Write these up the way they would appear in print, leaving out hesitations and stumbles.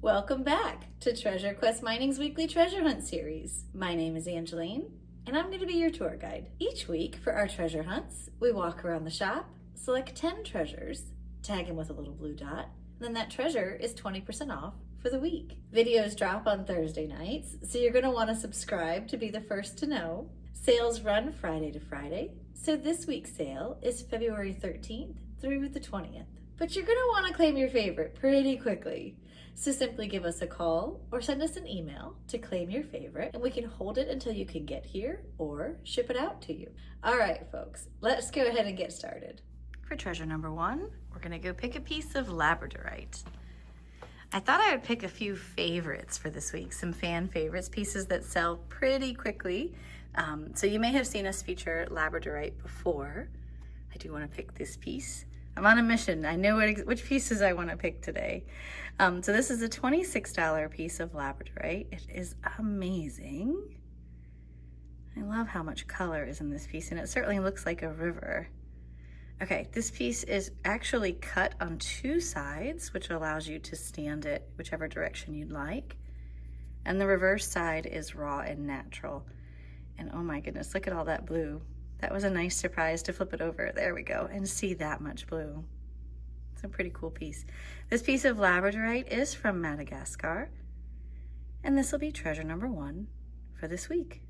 Welcome back to Treasure Quest Mining's weekly treasure hunt series. My name is Angeline, and I'm going to be your tour guide. Each week for our treasure hunts, we walk around the shop, select 10 treasures, tag them with a little blue dot, and then that treasure is 20% off for the week. Videos drop on Thursday nights, so you're going to want to subscribe to be the first to know. Sales run Friday to Friday, so this week's sale is February 13th through the 20th. But you're going to want to claim your favorite pretty quickly. So simply give us a call or send us an email to claim your favorite, and we can hold it until you can get here or ship it out to you. All right, folks, let's go ahead and get started. For treasure number 1, we're going to go pick a piece of labradorite. I thought I would pick a few favorites for this week, some fan favorites, pieces that sell pretty quickly. So you may have seen us feature labradorite before. I do want to pick this piece. I'm on a mission. I know which pieces I want to pick today. So this is a $26 piece of labradorite. It is amazing. I love how much color is in this piece, and it certainly looks like a river. Okay, this piece is actually cut on 2 sides, which allows you to stand it whichever direction you'd like. And the reverse side is raw and natural. And oh my goodness, look at all that blue. That was a nice surprise to flip it over. There we go, and see that much blue. It's a pretty cool piece. This piece of labradorite is from Madagascar, and this will be treasure number 1 for this week.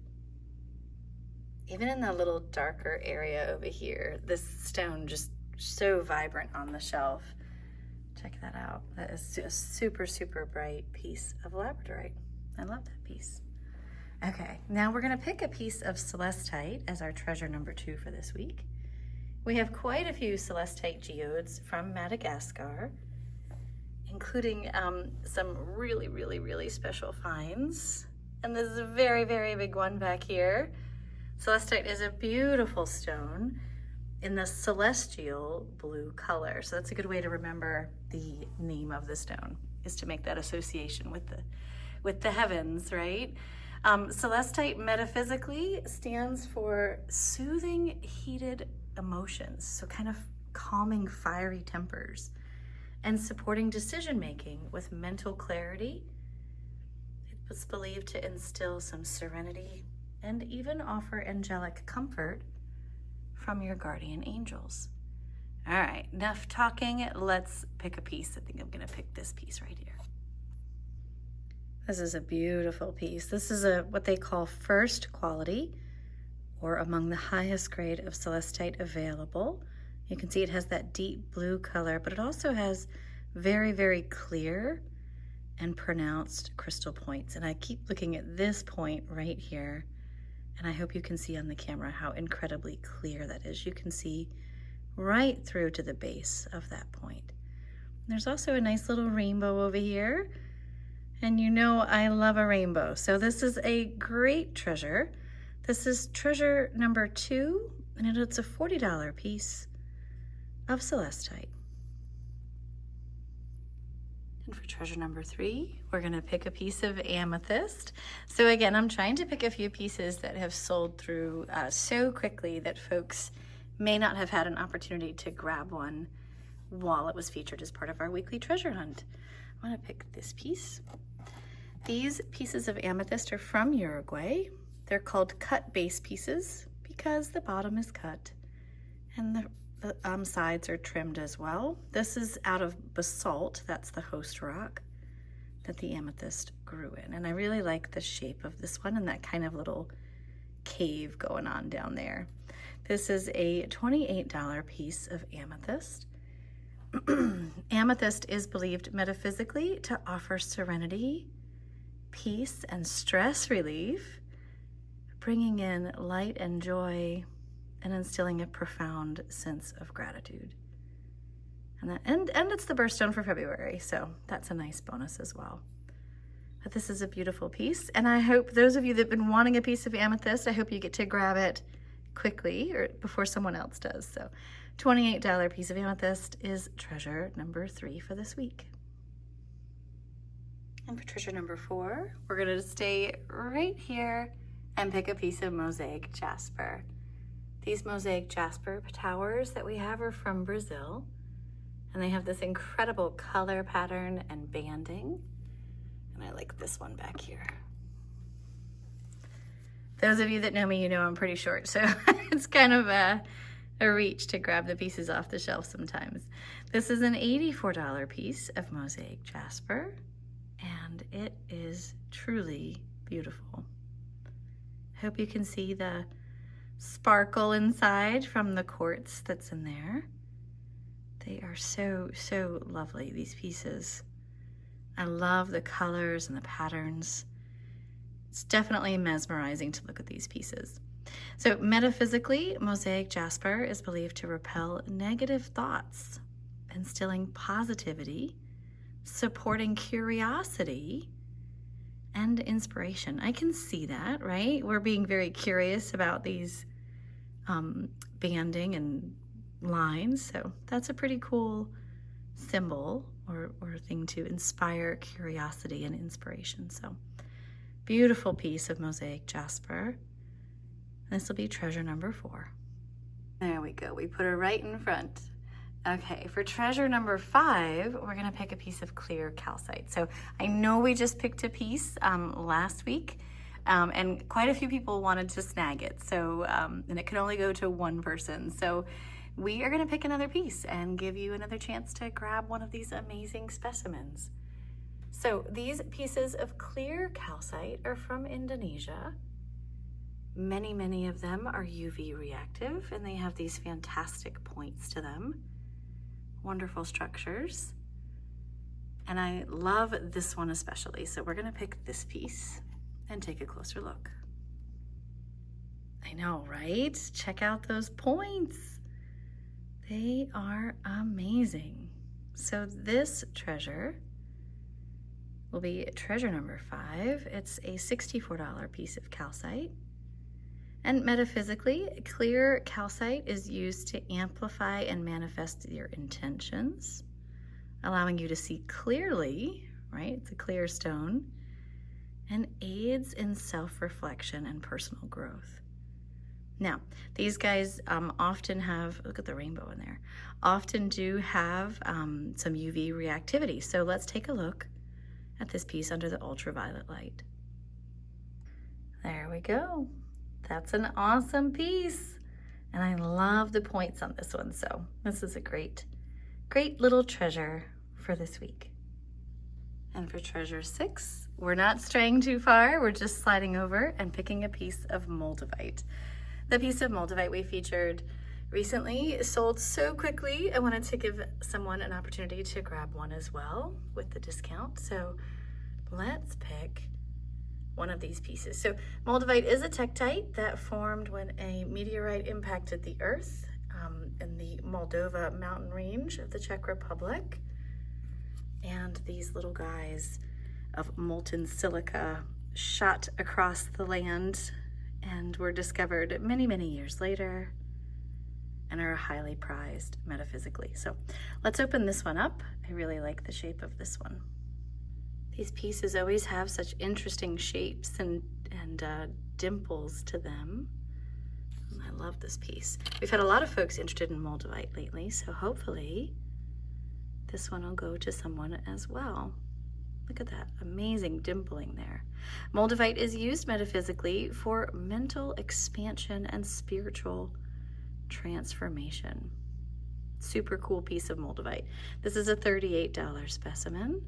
Even in the little darker area over here, this stone just so vibrant on the shelf. Check that out. That is a super, super bright piece of labradorite. I love that piece. Okay, now we're gonna pick a piece of celestite as our treasure number 2 for this week. We have quite a few celestite geodes from Madagascar, including some really, really, really special finds. And this is a very, very big one back here. Celestite is a beautiful stone in the celestial blue color. So that's a good way to remember the name of the stone, is to make that association with the heavens, right? Celestite metaphysically stands for soothing heated emotions, so kind of calming fiery tempers, and supporting decision making with mental clarity. It was believed to instill some serenity and even offer angelic comfort from your guardian angels. All right, enough talking. Let's pick a piece. I think I'm gonna pick this piece right here. This is a beautiful piece. This is what they call first quality, or among the highest grade of celestite available. You can see it has that deep blue color, but it also has very, very clear and pronounced crystal points. And I keep looking at this point right here, and I hope you can see on the camera how incredibly clear that is. You can see right through to the base of that point. There's also a nice little rainbow over here. And you know I love a rainbow, so this is a great treasure. This is treasure number 2, and it's a $40 piece of celestite. And for treasure number 3, we're gonna pick a piece of amethyst. So again, I'm trying to pick a few pieces that have sold through so quickly that folks may not have had an opportunity to grab one while it was featured as part of our weekly treasure hunt. I wanna pick this piece. These pieces of amethyst are from Uruguay. They're called cut base pieces because the bottom is cut and the sides are trimmed as well. This is out of basalt, that's the host rock that the amethyst grew in. And I really like the shape of this one and that kind of little cave going on down there. This is a $28 piece of amethyst. Amethyst is believed metaphysically to offer serenity, peace, and stress relief, bringing in light and joy and instilling a profound sense of gratitude. And it's the birthstone for February, so that's a nice bonus as well. But this is a beautiful piece, and I hope those of you that have been wanting a piece of amethyst, I hope you get to grab it quickly or before someone else does. So $28 piece of amethyst is treasure number 3 for this week. And for treasure number 4, we're gonna stay right here and pick a piece of mosaic jasper. These mosaic jasper towers that we have are from Brazil, and they have this incredible color pattern and banding. like this one back here. Those of you that know me, you know I'm pretty short, so it's kind of a reach to grab the pieces off the shelf sometimes. This is an $84 piece of mosaic jasper, and it is truly beautiful. Hope you can see the sparkle inside from the quartz that's in there. They are so, so lovely, these pieces. I love the colors and the patterns. It's definitely mesmerizing to look at these pieces. So metaphysically, mosaic jasper is believed to repel negative thoughts, instilling positivity, supporting curiosity, and inspiration. I can see that, right? We're being very curious about these banding and lines, so that's a pretty cool symbol or thing to inspire curiosity and inspiration. So beautiful piece of mosaic jasper. This will be treasure number 4. There we go. We put her right in front. Okay, for treasure number 5, we're going to pick a piece of clear calcite. So I know we just picked a piece last week, and quite a few people wanted to snag it. So, and it can only go to one person. So we are going to pick another piece and give you another chance to grab one of these amazing specimens. So these pieces of clear calcite are from Indonesia. Many, many of them are UV reactive, and they have these fantastic points to them. Wonderful structures. And I love this one especially. So we're going to pick this piece and take a closer look. I know, right? Check out those points. They are amazing. So this treasure will be treasure number 5. It's a $64 piece of calcite. And metaphysically, clear calcite is used to amplify and manifest your intentions, allowing you to see clearly, right? It's a clear stone, and aids in self-reflection and personal growth. Now, these guys often have, look at the rainbow in there, often do have some UV reactivity. So let's take a look at this piece under the ultraviolet light. There we go. That's an awesome piece. And I love the points on this one. So this is a great, great little treasure for this week. And for treasure 6, we're not straying too far. We're just sliding over and picking a piece of moldavite. The piece of moldavite we featured recently sold so quickly. I wanted to give someone an opportunity to grab one as well with the discount. So let's pick one of these pieces. So moldavite is a tektite that formed when a meteorite impacted the earth in the Moldova mountain range of the Czech Republic. And these little guys of molten silica shot across the land and were discovered many, many years later and are highly prized metaphysically. So let's open this one up. I really like the shape of this one. These pieces always have such interesting shapes and dimples to them. And I love this piece. We've had a lot of folks interested in moldavite lately, so hopefully this one will go to someone as well. Look at that amazing dimpling there. Moldavite is used metaphysically for mental expansion and spiritual transformation. Super cool piece of moldavite. This is a $38 specimen.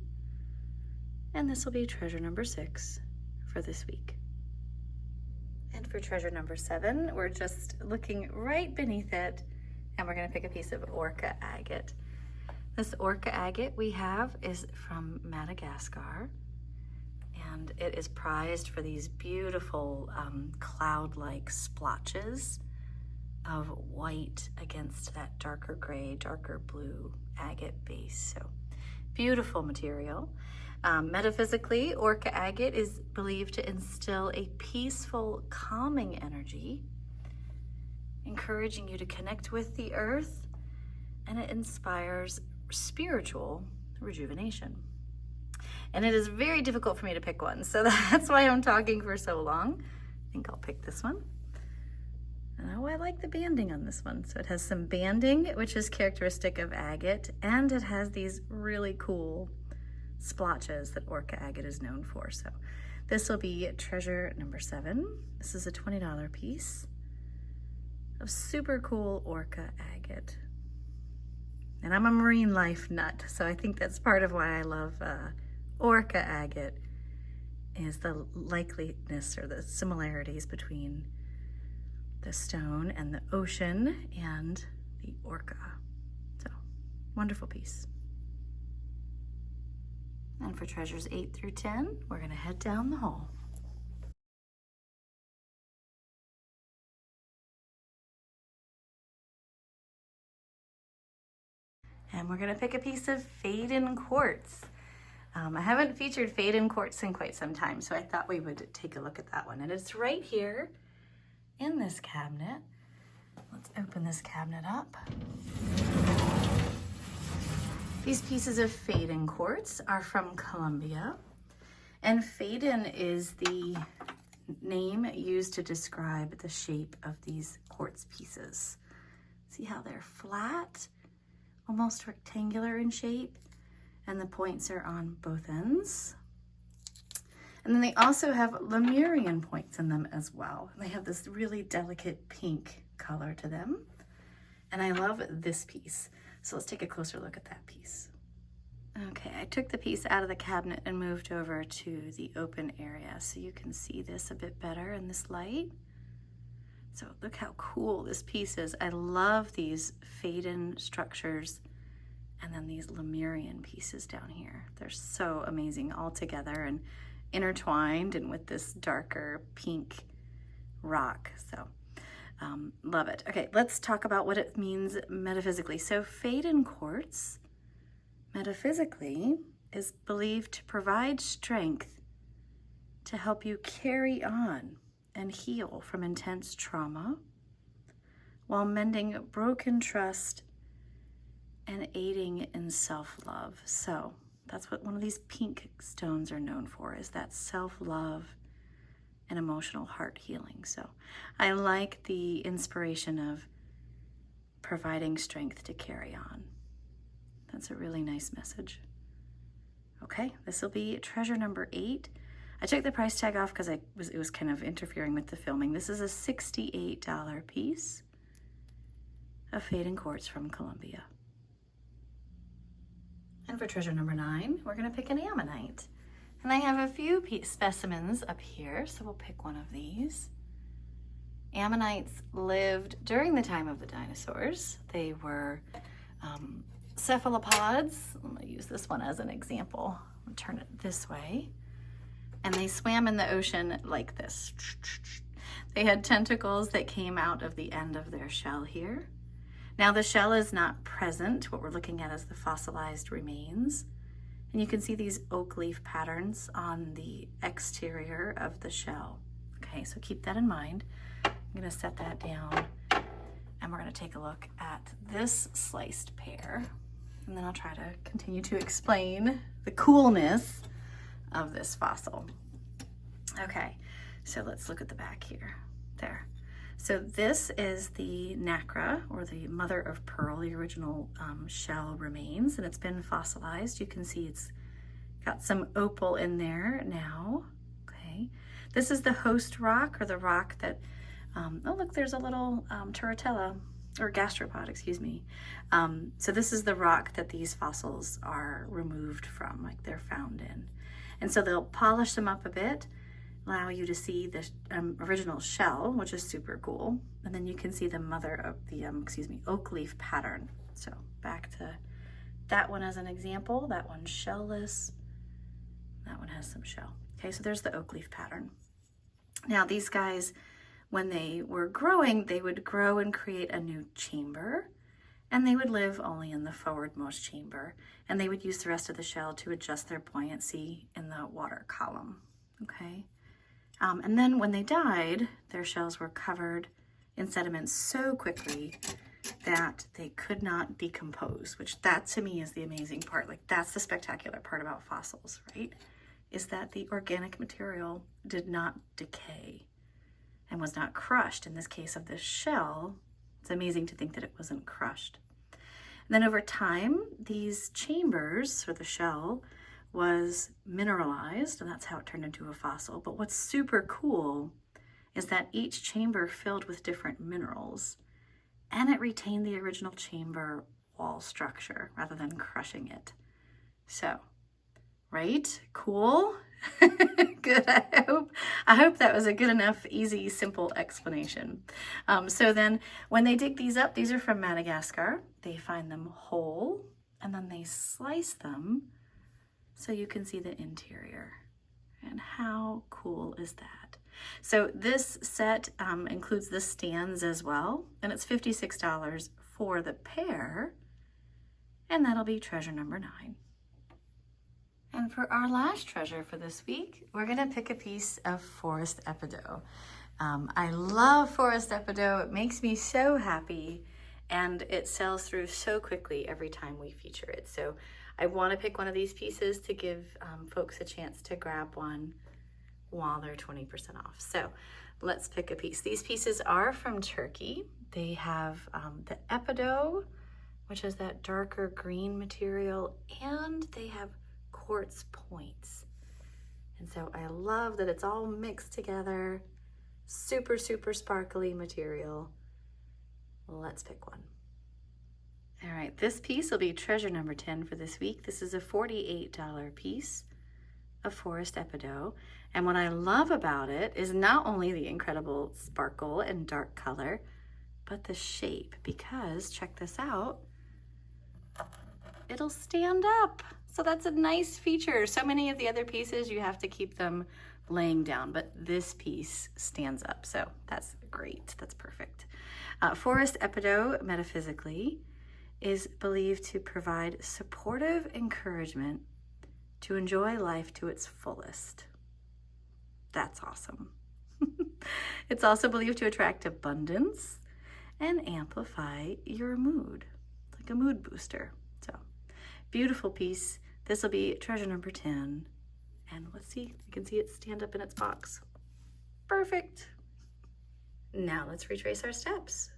And this will be treasure number 6 for this week. And for treasure number 7, we're just looking right beneath it, and we're going to pick a piece of orca agate. This orca agate we have is from Madagascar, and it is prized for these beautiful cloud-like splotches of white against that darker gray, darker blue agate base. So beautiful material. Metaphysically, orca agate is believed to instill a peaceful, calming energy, encouraging you to connect with the earth, and it inspires spiritual rejuvenation. And it is very difficult for me to pick one, so that's why I'm talking for so long. I think I'll pick this one. Oh, I like the banding on this one. So it has some banding, which is characteristic of agate, and it has these really cool splotches that orca agate is known for. So this will be treasure number 7. This is a $20 piece of super cool orca agate. And I'm a marine life nut, so I think that's part of why I love orca agate, is the likeliness or the similarities between the stone and the ocean and the orca. So, wonderful piece. And for treasures 8 through 10, we're gonna head down the hall. And we're gonna pick a piece of fade-in quartz. I haven't featured fade-in quartz in quite some time, so I thought we would take a look at that one. And it's right here in this cabinet. Let's open this cabinet up. These pieces of fade-in quartz are from Colombia. And fade-in is the name used to describe the shape of these quartz pieces. See how they're flat, almost rectangular in shape, and the points are on both ends. And then they also have Lemurian points in them as well. They have this really delicate pink color to them. And I love this piece. So let's take a closer look at that piece. Okay, I took the piece out of the cabinet and moved over to the open area so you can see this a bit better in this light. So look how cool this piece is. I love these fade-in structures and then these Lemurian pieces down here. They're so amazing all together and intertwined and with this darker pink rock. So love it. Okay, let's talk about what it means metaphysically. So fade-in quartz, metaphysically, is believed to provide strength to help you carry on and heal from intense trauma while mending broken trust and aiding in self-love. So that's what one of these pink stones are known for, is that self-love and emotional heart healing. So I like the inspiration of providing strength to carry on. That's a really nice message. Okay, this will be treasure number 8. I took the price tag off because it was kind of interfering with the filming. This is a $68 piece of fade-in quartz from Colombia. And for treasure number 9, we're gonna pick an ammonite. And I have a few specimens up here, so we'll pick one of these. Ammonites lived during the time of the dinosaurs. They were cephalopods. I'm gonna use this one as an example. I'll turn it this way. And they swam in the ocean like this. They had tentacles that came out of the end of their shell here. Now the shell is not present. What we're looking at is the fossilized remains. And you can see these oak leaf patterns on the exterior of the shell. Okay, so keep that in mind. I'm gonna set that down and we're gonna take a look at this sliced pear. And then I'll try to continue to explain the coolness of this fossil. Okay, so let's look at the back here. There. So this is the nacre, or the mother of pearl, the original shell remains, and it's been fossilized. You can see it's got some opal in there now. Okay, this is the host rock, or the rock that, oh look, there's a little turritella, or gastropod, excuse me. So this is the rock that these fossils are removed from, like they're found in. And so they'll polish them up a bit, allow you to see the original shell, which is super cool. And then you can see the mother of the, oak leaf pattern. So back to that one as an example. That one's shellless. That one has some shell. Okay, so there's the oak leaf pattern. Now these guys, when they were growing, they would grow and create a new chamber, and they would live only in the forwardmost chamber, and they would use the rest of the shell to adjust their buoyancy in the water column, okay? And then when they died, their shells were covered in sediment so quickly that they could not decompose, which that to me is the amazing part. Like that's the spectacular part about fossils, right? Is that the organic material did not decay and was not crushed. In this case of this shell, it's amazing to think that it wasn't crushed. And then over time, these chambers, or the shell, was mineralized, and that's how it turned into a fossil. But what's super cool is that each chamber filled with different minerals, and it retained the original chamber wall structure rather than crushing it. So, right? Cool? Good. I hope that was a good enough, easy, simple explanation. So then when they dig these up, these are from Madagascar. They find them whole and then they slice them so you can see the interior. And how cool is that? So this set includes the stands as well, and it's $56 for the pair, and that'll be treasure number 9. And for our last treasure for this week, we're gonna pick a piece of forest epidote. I love forest epidote. It makes me so happy, and it sells through so quickly every time we feature it. So I wanna pick one of these pieces to give folks a chance to grab one while they're 20% off. So let's pick a piece. These pieces are from Turkey. They have the epidote, which is that darker green material, and they have quartz points. And so I love that it's all mixed together. Super, super sparkly material. Let's pick one. All right, this piece will be treasure number 10 for this week. This is a $48 piece of forest epidote. And what I love about it is not only the incredible sparkle and dark color, but the shape, because check this out, it'll stand up. So that's a nice feature. So many of the other pieces, you have to keep them laying down, but this piece stands up. So that's great, that's perfect. Forest epidote, metaphysically, is believed to provide supportive encouragement to enjoy life to its fullest. That's awesome. It's also believed to attract abundance and amplify your mood. It's like a mood booster. So, beautiful piece. This will be treasure number 10. And let's see, you can see it stand up in its box. Perfect. Now let's retrace our steps.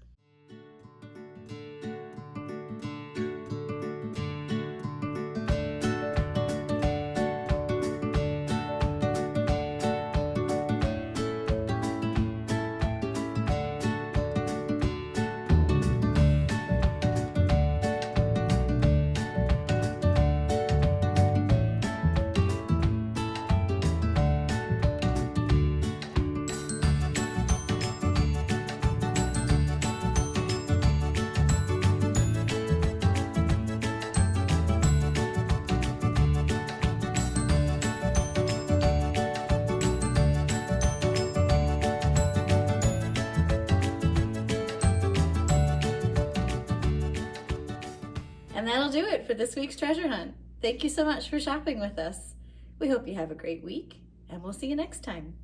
And that'll do it for this week's treasure hunt. Thank you so much for shopping with us. We hope you have a great week, and we'll see you next time.